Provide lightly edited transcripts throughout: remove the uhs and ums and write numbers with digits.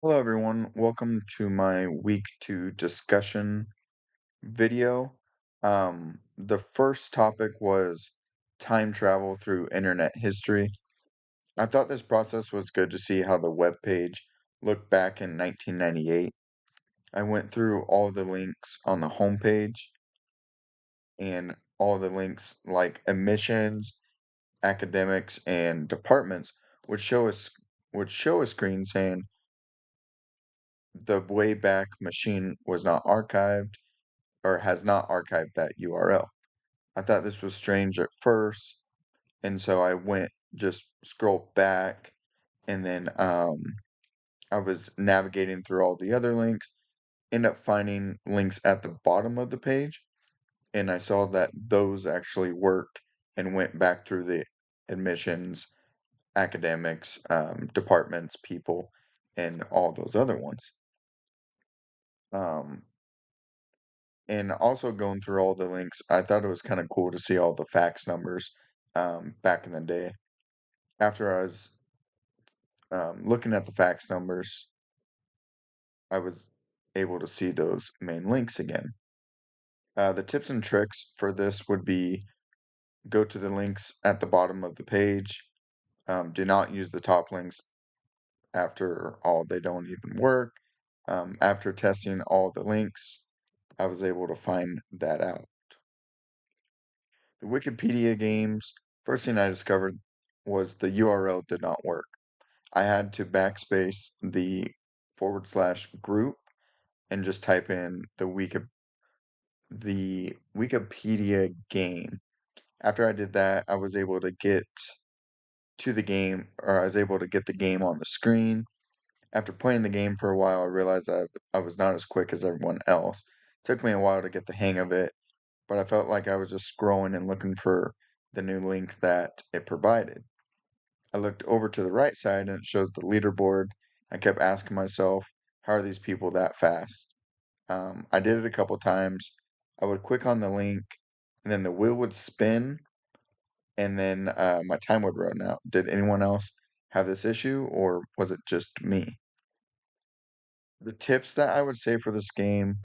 Hello everyone, welcome to my week two discussion video. The first topic was time travel through internet history. I thought this process was good to see how the web page looked back in 1998. I went through all the links on the homepage and all the links like admissions, academics, and departments would show a screen saying the Wayback Machine was not archived or has not archived that URL. I thought this was strange at first, and so I went just scrolled back, and then I was navigating through all the other links, end up finding links at the bottom of the page, and I saw that those actually worked and went back through the admissions, academics, departments, people, and all those other ones. Um, And also going through all the links, I thought it was kind of cool to see all the fax numbers back in the day. After I was looking at the fax numbers, I was able to see those main links again. The tips and tricks for this would be go to the links at the bottom of the page. Do not use the top links. After all, they don't even work. After testing all the links, I was able to find that out. The Wikipedia games, first thing I discovered was the URL did not work. I had to backspace the /group and just type in the Wikipedia game. After I did that, I was able to get to the game, or I was able to get the game on the screen. After playing the game for a while, I realized that I was not as quick as everyone else. It took me a while to get the hang of it, but I felt like I was just scrolling and looking for the new link that it provided. I looked over to the right side and it shows the leaderboard. I kept asking myself, how are these people that fast? I did it a couple times. I would click on the link and then the wheel would spin and then my time would run out. Did anyone else have this issue or was it just me? The tips that I would say for this game,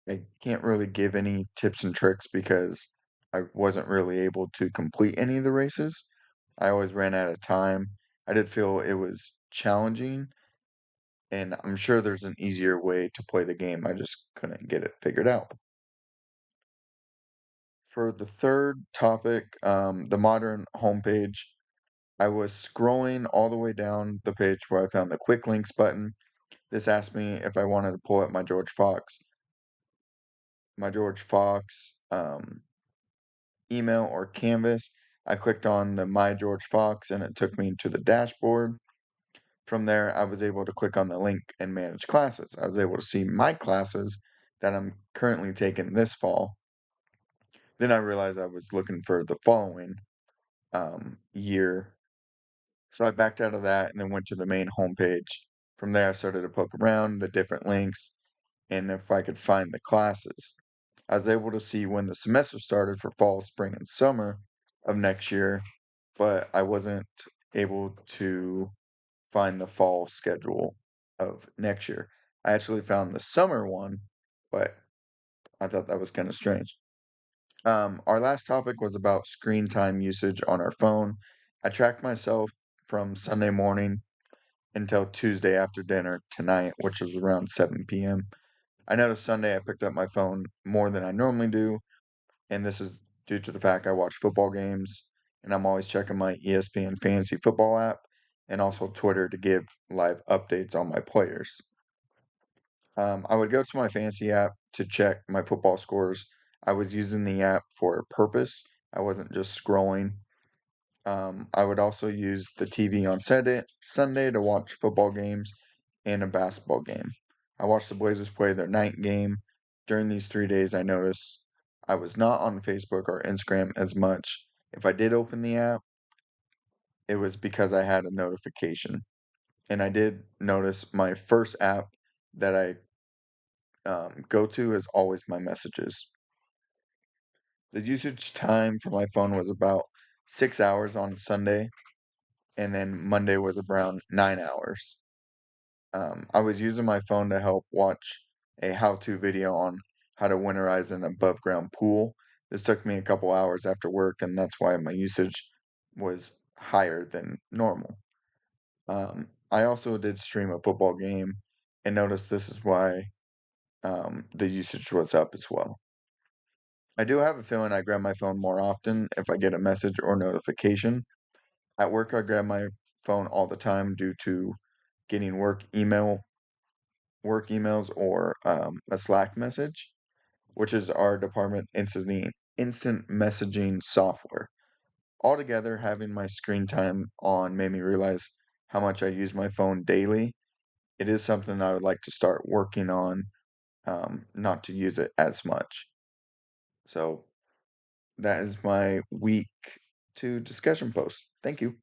I can't really give any tips and tricks because I wasn't really able to complete any of the races. I always ran out of time. I did feel it was challenging, and I'm sure there's an easier way to play the game. I just couldn't get it figured out. For the third topic, the modern homepage, I was scrolling all the way down the page where I found the quick links button. This asked me if I wanted to pull up my George Fox email or Canvas. I clicked on the My George Fox and it took me to the dashboard. From there, I was able to click on the link and manage classes. I was able to see my classes that I'm currently taking this fall. Then I realized I was looking for the following year. So I backed out of that and then went to the main homepage. From there, I started to poke around the different links and if I could find the classes. I was able to see when the semester started for fall, spring, and summer of next year, but I wasn't able to find the fall schedule of next year. I actually found the summer one, but I thought that was kind of strange. Our last topic was about screen time usage on our phone. I tracked myself from Sunday morning until Tuesday after dinner tonight, which was around 7 p.m. I noticed Sunday I picked up my phone more than I normally do, and this is due to the fact I watch football games, and I'm always checking my ESPN Fantasy Football app and also Twitter to give live updates on my players. I would go to my fantasy app to check my football scores. I was using the app for a purpose. I wasn't just scrolling. I would also use the TV on Sunday to watch football games and a basketball game. I watched the Blazers play their night game. During these 3 days, I noticed I was not on Facebook or Instagram as much. If I did open the app, it was because I had a notification. And I did notice my first app that I go to is always my messages. The usage time for my phone was about 6 hours on Sunday, and then Monday was around 9 hours. I was using my phone to help watch a how-to video on how to winterize an above-ground pool. This took me a couple hours after work, and that's why my usage was higher than normal. I also did stream a football game and noticed this is why the usage was up as well. I do have a feeling I grab my phone more often if I get a message or notification. At work, I grab my phone all the time due to getting work emails, or a Slack message, which is our department instant messaging software. Altogether, having my screen time on made me realize how much I use my phone daily. It is something I would like to start working on, not to use it as much. So that is my week 2 discussion post. Thank you.